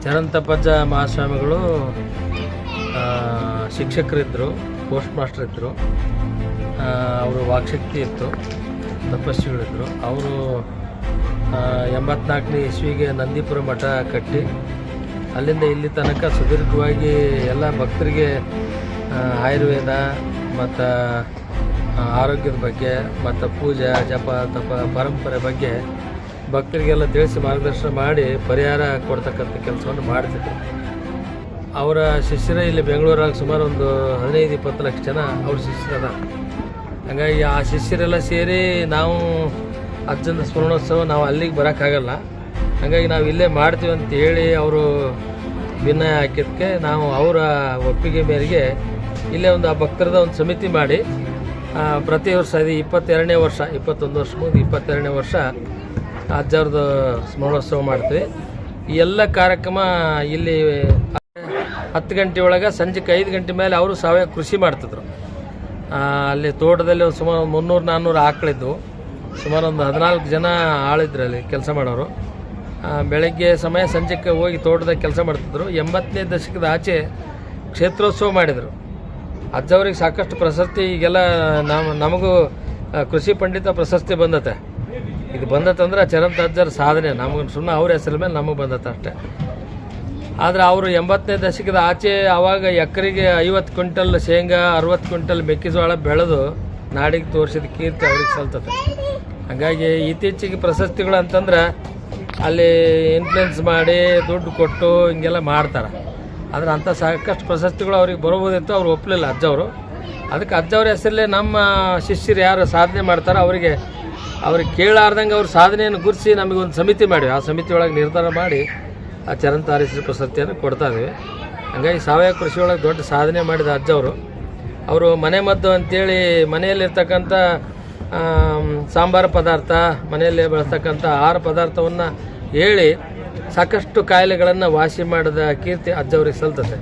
ಚರಂತಪ್ಪಜ್ಜ ಮಹಾಸ್ವಾಮಿಗಳು ಶಿಕ್ಷಕರಿದ್ದರು, post master ಇದ್ದರು. ಅವರು ವಾಕ್ಶಕ್ತಿ ಇತ್ತು, ತಪಸ್ವಿಗಳಿದ್ದರು. ಅವರು 84ನೇ ಇಸ್ವಿಗೆ ನಂದೀಪುರ ಮಠ ಕಟ್ಟಿ ಅಲ್ಲಿಂದ ಇಲ್ಲಿ ತನಕ ಸುದೀರ್ಘವಾಗಿ ಎಲ್ಲ ಭಕ್ತರಿಗೆ ಆಯುರ್ವೇದ ಮತ್ತು ಆರೋಗ್ಯದ ಬಗ್ಗೆ ಮತ್ತು ಪೂಜೆ ಜಪ ತಪ ಪರಂಪರೆ ಬಗ್ಗೆ ಭಕ್ತರಿಗೆಲ್ಲ ತಿಳಿಸಿ ಮಾರ್ಗದರ್ಶನ ಮಾಡಿ ಪರಿಹಾರ ಕೊಡ್ತಕ್ಕಂಥ ಕೆಲಸವನ್ನು ಮಾಡ್ತಿದ್ರು. ಅವರ ಶಿಷ್ಯರ ಇಲ್ಲಿ ಬೆಂಗಳೂರಾಗ ಸುಮಾರು ಒಂದು 15-20 ಲಕ್ಷ ಜನ ಅವ್ರ ಶಿಷ್ಯರದ. ಹಾಗಾಗಿ ಆ ಶಿಷ್ಯರೆಲ್ಲ ಸೇರಿ ನಾವು ಅಜ್ಜನ ಸ್ಮರಣೋತ್ಸವ ನಾವು ಅಲ್ಲಿಗೆ ಬರೋಕ್ಕಾಗಲ್ಲ, ಹಾಗಾಗಿ ನಾವು ಇಲ್ಲೇ ಮಾಡ್ತೀವಿ ಅಂತ ಹೇಳಿ ಅವರು ಭಿನ್ನಯ ಹಾಕಿದ್ದಕ್ಕೆ ನಾವು ಅವರ ಒಪ್ಪಿಗೆ ಮೇರೆಗೆ ಇಲ್ಲೇ ಒಂದು ಆ ಭಕ್ತರದ ಒಂದು ಸಮಿತಿ ಮಾಡಿ ಪ್ರತಿ ವರ್ಷ ಇದು 22ನೇ ವರ್ಷ, 21 ವರ್ಷ ಮುಗಿದು 22ನೇ ವರ್ಷ ಅಜ್ಜವ್ರದ್ದು ಸ್ಮರಣೋತ್ಸವ ಮಾಡ್ತೀವಿ. ಈ ಎಲ್ಲ ಕಾರ್ಯಕ್ರಮ ಇಲ್ಲಿ 10 ಗಂಟೆ ಒಳಗೆ ಸಂಜೆಗೆ 5 ಗಂಟೆ ಮೇಲೆ ಅವರು ಸಾವಯವ ಕೃಷಿ ಮಾಡ್ತಿದ್ರು. ಅಲ್ಲಿ ತೋಟದಲ್ಲಿ ಸುಮಾರು 300-400 ಆಕಳಿದ್ವು. ಸುಮಾರು ಒಂದು 14 ಜನ ಆಳಿದ್ರು ಅಲ್ಲಿ ಕೆಲಸ ಮಾಡೋರು. ಬೆಳಗ್ಗೆ ಸಮಯ ಸಂಜೆಗೆ ಹೋಗಿ ತೋಟದಾಗ ಕೆಲಸ ಮಾಡ್ತಿದ್ರು. 80ನೇ ದಶಕದ ಆಚೆ ಕ್ಷೇತ್ರೋತ್ಸವ ಮಾಡಿದರು. ಅಜ್ಜವ್ರಿಗೆ ಸಾಕಷ್ಟು ಪ್ರಶಸ್ತಿ ಈಗೆಲ್ಲ ನಮಗೂ ಕೃಷಿ ಪಂಡಿತ ಪ್ರಶಸ್ತಿ ಬಂದತೆ. ಇದು ಬಂದತ್ತಂದ್ರೆ ಚರಂತ ಅಜ್ಜರ ಸಾಧನೆ, ನಮಗೆ ಸುಮ್ಮನೆ ಅವ್ರ ಹೆಸರ ಮೇಲೆ ನಮಗೆ ಬಂದತ್ತೆ ಅಷ್ಟೇ. ಆದರೆ ಅವರು 80ನೇ ದಶಕದ ಆಚೆ ಆವಾಗ ಎಕರೆಗೆ 50 ಕ್ವಿಂಟಲ್ ಶೇಂಗಾ, 60 ಕ್ವಿಂಟಲ್ ಮೆಕ್ಕೆಜೋಳ ಬೆಳೆದು ನಾಡಿಗೆ ತೋರಿಸಿದ ಕೀರ್ತಿ ಅವ್ರಿಗೆ ಸಲ್ತದೆ. ಹಾಗಾಗಿ ಇತ್ತೀಚೆಗೆ ಪ್ರಶಸ್ತಿಗಳು ಅಂತಂದ್ರೆ ಅಲ್ಲಿ ಇನ್ಫ್ಲುಯೆನ್ಸ್ ಮಾಡಿ ದುಡ್ಡು ಕೊಟ್ಟು ಹಿಂಗೆಲ್ಲ ಮಾಡ್ತಾರೆ. ಆದರೆ ಅಂಥ ಸಾಕಷ್ಟು ಪ್ರಶಸ್ತಿಗಳು ಅವ್ರಿಗೆ ಬರಬಹುದಿತ್ತು, ಅವ್ರು ಒಪ್ಪಲಿಲ್ಲ ಅಜ್ಜವರು. ಅದಕ್ಕೆ ಅಜ್ಜವ್ರ ಹೆಸರಲ್ಲೇ ನಮ್ಮ ಶಿಷ್ಯರು ಯಾರು ಸಾಧನೆ ಮಾಡ್ತಾರೋ ಅವ್ರಿಗೆ ಕೇಳಾರ್ದಂಗೆ ಅವ್ರ ಸಾಧನೆಯನ್ನು ಗುರುತಿಸಿ ನಮಗೊಂದು ಸಮಿತಿ ಮಾಡಿವಿ. ಆ ಸಮಿತಿ ಒಳಗೆ ನಿರ್ಧಾರ ಮಾಡಿ ಆ ಚರಂತ ಆರಿಸಿ ಪ್ರಶಸ್ತಿಯನ್ನು ಕೊಡ್ತಾ ಇದ್ದೀವಿ. ಹಾಗಾಗಿ ಸಾವಯವ ಕೃಷಿ ಒಳಗೆ ದೊಡ್ಡ ಸಾಧನೆ ಮಾಡಿದ ಅಜ್ಜವರು. ಅವರು ಮನೆ ಮದ್ದು ಅಂತೇಳಿ ಮನೆಯಲ್ಲಿರ್ತಕ್ಕಂಥ ಸಾಂಬಾರು ಪದಾರ್ಥ, ಮನೆಯಲ್ಲೇ ಬೆಳೆಸ್ತಕ್ಕಂಥ ಆಹಾರ ಪದಾರ್ಥವನ್ನು ಹೇಳಿ ಸಾಕಷ್ಟು ಕಾಯಿಲೆಗಳನ್ನು ವಾಸಿ ಮಾಡಿದ ಕೀರ್ತಿ ಅಜ್ಜವ್ರಿಗೆ ಸಲ್ತದೆ.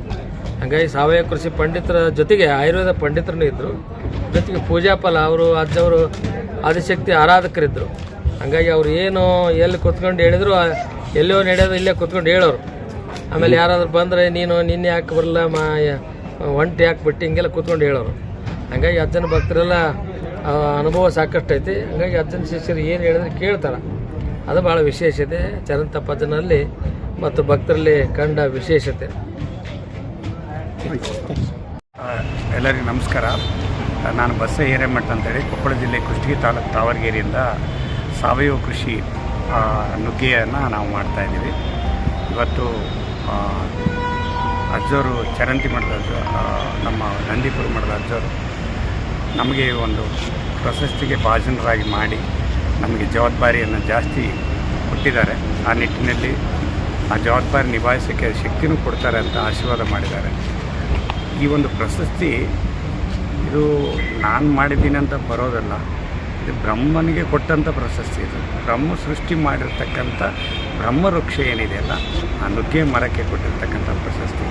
ಹಾಗಾಗಿ ಸಾವಯವ ಕೃಷಿ ಪಂಡಿತರ ಜೊತೆಗೆ ಆಯುರ್ವೇದ ಪಂಡಿತರನ್ನು ಇದ್ದರು. ಜೊತೆಗೆ ಪೂಜಾ ಫಲ ಅವರು ಅಜ್ಜವರು ಆದಿಶಕ್ತಿ ಆರಾಧಕರಿದ್ದರು. ಹಾಗಾಗಿ ಅವರು ಏನು ಎಲ್ಲಿ ಕೂತ್ಕೊಂಡು ಹೇಳಿದ್ರು ಎಲ್ಲೋ ನಡೆಯೋದು ಇಲ್ಲೇ ಕೂತ್ಕೊಂಡು ಹೇಳೋರು. ಆಮೇಲೆ ಯಾರಾದರೂ ಬಂದರೆ ನೀನು ನಿನ್ನೆ ಯಾಕೆ ಬರಲ್ಲ, ಒಂಟಿ ಯಾಕೆ ಬಿಟ್ಟು ಹಿಂಗೆಲ್ಲ ಕೂತ್ಕೊಂಡು ಹೇಳೋರು. ಹಾಗಾಗಿ ಅಜ್ಜನ ಭಕ್ತರೆಲ್ಲ ಅನುಭವ ಸಾಕಷ್ಟು ಐತಿ. ಹಾಗಾಗಿ ಅಜ್ಜನ ಶಿಷ್ಯರು ಏನು ಹೇಳಿದ್ರೆ ಕೇಳ್ತಾರೆ. ಅದು ಭಾಳ ವಿಶೇಷತೆ ಚರಂತಪ್ಪಜ್ಜನಲ್ಲಿ ಮತ್ತು ಭಕ್ತರಲ್ಲಿ ಕಂಡ ವಿಶೇಷತೆ. ಎಲ್ಲರಿಗೂ ನಮಸ್ಕಾರ. ನಾನು ಬಸ ಹಿರೇಮಠ ಅಂತೇಳಿ ಕೊಪ್ಪಳ ಜಿಲ್ಲೆ ಕುಷ್ಟಗಿ ತಾಲೂಕು ತಾವರಗೇರಿಯಿಂದ ಸಾವಯವ ಕೃಷಿ ನುಗ್ಗೆಯನ್ನು ನಾವು ಮಾಡ್ತಾಯಿದ್ದೀವಿ. ಇವತ್ತು ಅಜ್ಜವರು ಚರಂತಿ ಮಠದ ನಮ್ಮ ನಂದೀಪುರ ಮಠದ ಅಜ್ಜವರು ನಮಗೆ ಒಂದು ಪ್ರಶಸ್ತಿಗೆ ಭಾಜನರಾಗಿ ಮಾಡಿ ನಮಗೆ ಜವಾಬ್ದಾರಿಯನ್ನು ಜಾಸ್ತಿ ಕೊಟ್ಟಿದ್ದಾರೆ. ಆ ನಿಟ್ಟಿನಲ್ಲಿ ಆ ಜವಾಬ್ದಾರಿ ನಿಭಾಯಿಸೋಕ್ಕೆ ಶಕ್ತಿನೂ ಕೊಡ್ತಾರೆ ಅಂತ ಆಶೀರ್ವಾದ ಮಾಡಿದ್ದಾರೆ. ಈ ಒಂದು ಪ್ರಶಸ್ತಿ ಇದು ನಾನು ಮಾಡಿದ್ದೀನಿ ಅಂತ ಬರೋದಲ್ಲ, ಇದು ಬ್ರಹ್ಮನಿಗೆ ಕೊಟ್ಟಂಥ ಪ್ರಶಸ್ತಿ. ಇದು ಬ್ರಹ್ಮ ಸೃಷ್ಟಿ ಮಾಡಿರ್ತಕ್ಕಂಥ ಬ್ರಹ್ಮವೃಕ್ಷ ಏನಿದೆಯಲ್ಲ, ಆ ನುಗ್ಗೆ ಮರಕ್ಕೆ ಕೊಟ್ಟಿರ್ತಕ್ಕಂಥ ಪ್ರಶಸ್ತಿ.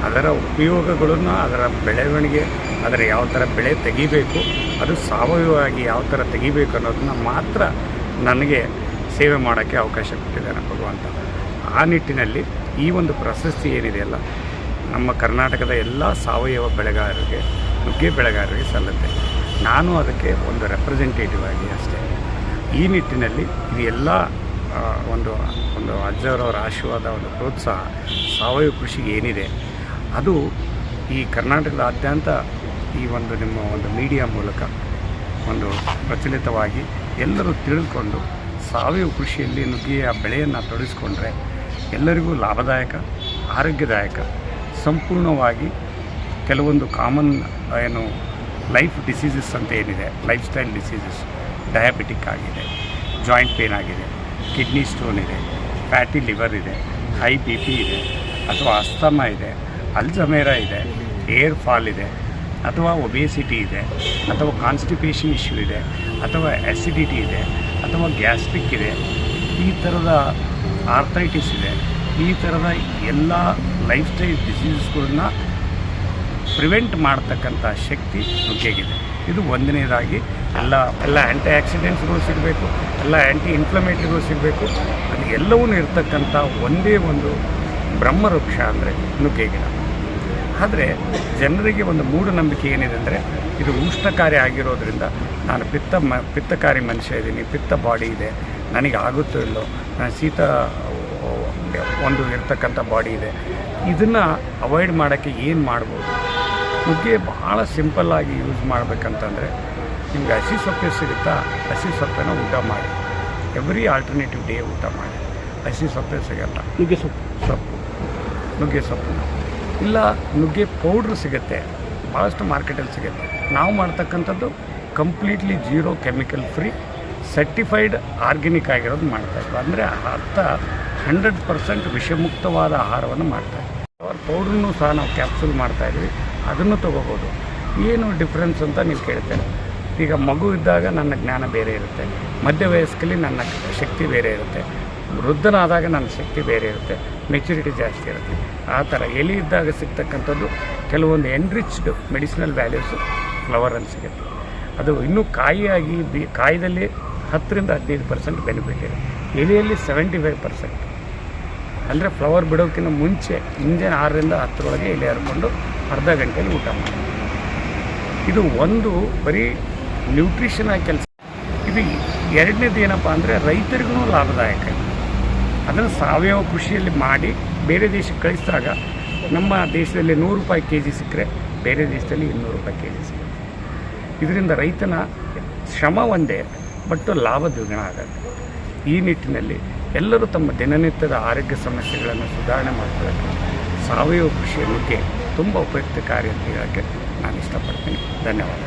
ಅದರ ಉಪಯೋಗಗಳನ್ನು, ಅದರ ಬೆಳವಣಿಗೆ, ಅದರ ಯಾವ ಥರ ಬೆಳೆ ತೆಗಿಬೇಕು, ಅದು ಸಾವಯವವಾಗಿ ಯಾವ ಥರ ತೆಗಿಬೇಕು ಅನ್ನೋದನ್ನು ಮಾತ್ರ ನನಗೆ ಸೇವೆ ಮಾಡೋಕ್ಕೆ ಅವಕಾಶ ಕೊಟ್ಟಿದ್ದಾನೆ ಭಗವಂತ. ಆ ನಿಟ್ಟಿನಲ್ಲಿ ಈ ಒಂದು ಪ್ರಶಸ್ತಿ ಏನಿದೆಯಲ್ಲ, ನಮ್ಮ ಕರ್ನಾಟಕದ ಎಲ್ಲ ಸಾವಯವ ಬೆಳೆಗಾರರಿಗೆ, ನುಗ್ಗೆ ಬೆಳೆಗಾರರಿಗೆ ಸಲ್ಲುತ್ತೆ. ನಾನು ಅದಕ್ಕೆ ಒಂದು ರೆಪ್ರೆಸೆಂಟೇಟಿವ್ ಆಗಿ ಅಷ್ಟೇ. ಈ ನಿಟ್ಟಿನಲ್ಲಿ ಇದು ಎಲ್ಲ ಒಂದು ಅಜ್ಜವರವರ ಆಶೀರ್ವಾದ, ಒಂದು ಪ್ರೋತ್ಸಾಹ ಸಾವಯವ ಕೃಷಿಗೆ ಏನಿದೆ ಅದು ಈ ಕರ್ನಾಟಕದಾದ್ಯಂತ ಈ ಒಂದು ನಿಮ್ಮ ಒಂದು ಮೀಡಿಯಾ ಮೂಲಕ ಒಂದು ಪ್ರಚಲಿತವಾಗಿ ಎಲ್ಲರೂ ತಿಳಿದುಕೊಂಡು ಸಾವಯವ ಕೃಷಿಯಲ್ಲಿ ನುಗ್ಗಿಯ ಬೆಳೆಯನ್ನು ತೊಡಗಿಸ್ಕೊಂಡ್ರೆ ಎಲ್ಲರಿಗೂ ಲಾಭದಾಯಕ, ಆರೋಗ್ಯದಾಯಕ, ಸಂಪೂರ್ಣವಾಗಿ ಕೆಲವೊಂದು ಕಾಮನ್ ಲೈಫ್ ಡಿಸೀಸಸ್ ಅಂತ ಏನಿದೆ, ಲೈಫ್ ಸ್ಟೈಲ್ ಡಿಸೀಸಸ್, ಡಯಾಬಿಟಿಕ್ ಆಗಿದೆ, ಜಾಯಿಂಟ್ ಪೇನ್ ಆಗಿದೆ, ಕಿಡ್ನಿ ಸ್ಟೋನ್ ಇದೆ, ಫ್ಯಾಟಿ ಲಿವರ್ ಇದೆ, ಹೈ BP ಇದೆ, ಅಥವಾ ಅಸ್ತಮಾ ಇದೆ, ಅಲ್ಝಮೇರಾ ಇದೆ, ಏರ್ ಫಾಲ್ ಇದೆ, ಅಥವಾ ಒಬೇಸಿಟಿ ಇದೆ, ಅಥವಾ ಕಾನ್ಸ್ಟಿಪೇಷನ್ ಇಶ್ಯೂ ಇದೆ, ಅಥವಾ ಆ್ಯಸಿಡಿಟಿ ಇದೆ, ಅಥವಾ ಗ್ಯಾಸ್ಟ್ರಿಕ್ ಇದೆ, ಈ ಥರದ ಆರ್ಥೈಟಿಸ್ ಇದೆ, ಈ ಥರದ ಎಲ್ಲ ಲೈಫ್ ಸ್ಟೈಲ್ ಡಿಸೀಸಸ್ಗಳನ್ನ ಪ್ರಿವೆಂಟ್ ಮಾಡ್ತಕ್ಕಂಥ ಶಕ್ತಿ ನುಗ್ಗೆಗಿದೆ. ಇದು ಒಂದನೇದಾಗಿ ಎಲ್ಲ ಆ್ಯಂಟಿ ಆಕ್ಸಿಡೆಂಟ್ಸ್ಗಳು ಸಿಗಬೇಕು, ಎಲ್ಲ ಆ್ಯಂಟಿ ಇನ್ಫ್ಲಮೇಟ್ರಿಗಳು ಸಿಗಬೇಕು. ಅದು ಎಲ್ಲವೂ ಇರ್ತಕ್ಕಂಥ ಒಂದೇ ಒಂದು ಬ್ರಹ್ಮವೃಕ್ಷ ಅಂದರೆ ನುಗ್ಗೆ ಗಿಡ. ಆದರೆ ಜನರಿಗೆ ಒಂದು ಮೂಢನಂಬಿಕೆ ಏನಿದೆ ಅಂದರೆ ಇದು ಉಷ್ಣಕಾರಿ ಆಗಿರೋದ್ರಿಂದ ನಾನು ಪಿತ್ತಕಾರಿ ಮನುಷ್ಯ ಇದ್ದೀನಿ, ಪಿತ್ತ ಬಾಡಿ ಇದೆ, ನನಗೆ ಆಗುತ್ತೋ ಇಲ್ಲೋ, ನಾನು ಶೀತ ಒಂದು ಇರ್ತಕ್ಕಂಥ ಬಾಡಿ ಇದೆ. ಇದನ್ನು ಅವಾಯ್ಡ್ ಮಾಡೋಕ್ಕೆ ಏನು ಮಾಡ್ಬೋದು? ನುಗ್ಗೆ ಭಾಳ ಸಿಂಪಲ್ಲಾಗಿ ಯೂಸ್ ಮಾಡಬೇಕಂತಂದರೆ ನಿಮ್ಗೆ ಹಸಿ ಸೊಪ್ಪೆ ಸಿಗುತ್ತಾ, ಹಸಿ ಸೊಪ್ಪೆನ ಊಟ ಮಾಡಿ. ಎವ್ರಿ ಆಲ್ಟರ್ನೇಟಿವ್ ಡೇ ಊಟ ಮಾಡಿ. ಹಸಿ ಸೊಪ್ಪೆ ಸಿಗಲ್ಲ, ನುಗ್ಗೆ ಸೊಪ್ಪು ಇಲ್ಲ, ನುಗ್ಗೆ ಪೌಡ್ರ್ ಸಿಗುತ್ತೆ, ಭಾಳಷ್ಟು ಮಾರ್ಕೆಟಲ್ಲಿ ಸಿಗುತ್ತೆ. ನಾವು ಮಾಡ್ತಕ್ಕಂಥದ್ದು completely 0 chemical free certified organic ಆಗಿರೋದು ಮಾಡ್ತಾಯಿದ್ವಿ. ಅಂದರೆ ಅರ್ಥ 100% ವಿಷಮುಕ್ತವಾದ ಆಹಾರವನ್ನು ಮಾಡ್ತಾಯಿದ್ವಿ. ಅವ್ರ ಪೌಡ್ರನ್ನೂ ಸಹ ನಾವು ಕ್ಯಾಪ್ಸೂಲ್ ಮಾಡ್ತಾಯಿದ್ವಿ, ಅದನ್ನು ತೊಗೋಬೋದು. ಏನು ಡಿಫ್ರೆನ್ಸ್ ಅಂತ ನೀವು ಕೇಳ್ತೇನೆ. ಈಗ ಮಗು ಇದ್ದಾಗ ನನ್ನ ಜ್ಞಾನ ಬೇರೆ ಇರುತ್ತೆ, ಮಧ್ಯ ವಯಸ್ಕಲ್ಲಿ ನನ್ನ ಶಕ್ತಿ ಬೇರೆ ಇರುತ್ತೆ, ವೃದ್ಧನಾದಾಗ ನನ್ನ ಶಕ್ತಿ ಬೇರೆ ಇರುತ್ತೆ, ಮೆಚುರಿಟಿ ಜಾಸ್ತಿ ಇರುತ್ತೆ. ಆ ಥರ ಎಲೆ ಇದ್ದಾಗ ಸಿಗ್ತಕ್ಕಂಥದ್ದು ಕೆಲವೊಂದು ಎನ್ರಿಚ್ಡ್ ಮೆಡಿಸಿನಲ್ ವ್ಯಾಲ್ಯೂಸು ಫ್ಲವರಲ್ಲಿ ಸಿಗುತ್ತೆ. ಅದು ಇನ್ನೂ ಕಾಯಿಯಾಗಿ ಕಾಯಿದಲ್ಲಿ 10-15% ಬೆನಿಫಿಟ್ ಇದೆ, ಎಲೆಯಲ್ಲಿ 75%. ಅಂದರೆ ಫ್ಲವರ್ ಬಿಡೋಕ್ಕಿಂತ ಮುಂಚೆ ಮುಂಜಾನೆ 6-10 ಎಲೆ ಹರ್ಕೊಂಡು ಅರ್ಧ ಗಂಟೆಯಲ್ಲಿ ಊಟ ಮಾಡಿ. ಇದು ಒಂದು ಬರೀ ನ್ಯೂಟ್ರಿಷನ್ ಆಗಿ ಕೆಲಸ. ಇದು ಎರಡನೇದು ಏನಪ್ಪ ಅಂದರೆ ರೈತರಿಗೂ ಲಾಭದಾಯಕ. ಅದನ್ನು ಸಾವಯವ ಕೃಷಿಯಲ್ಲಿ ಮಾಡಿ ಬೇರೆ ದೇಶಕ್ಕೆ ಕಳಿಸಿದಾಗ ನಮ್ಮ ದೇಶದಲ್ಲಿ 100 ರೂಪಾಯಿ ಕೆ ಜಿ ಸಿಕ್ಕರೆ ಬೇರೆ ದೇಶದಲ್ಲಿ 200 ರೂಪಾಯಿ ಕೆ ಜಿ ಸಿಗುತ್ತೆ. ಇದರಿಂದ ರೈತನ ಶ್ರಮ ಒಂದೇ, ಬಟ್ ಲಾಭ ದ್ವಿಗುಣ ಆಗುತ್ತೆ. ಈ ನಿಟ್ಟಿನಲ್ಲಿ ಎಲ್ಲರೂ ತಮ್ಮ ದಿನನಿತ್ಯದ ಆರೋಗ್ಯ ಸಮಸ್ಯೆಗಳನ್ನು ಸುಧಾರಣೆ ಮಾಡ್ಕೊಳ್ಳೋಕ್ಕೆ ಸಾವಯವ ಕೃಷಿಯ ನುಗ್ಗೆ ತುಂಬ ಉಪಯುಕ್ತಕಾರಿ ಅಂತ ಹೇಳೋಕ್ಕೆ ನಾನು ಇಷ್ಟಪಡ್ತೀನಿ. ಧನ್ಯವಾದ.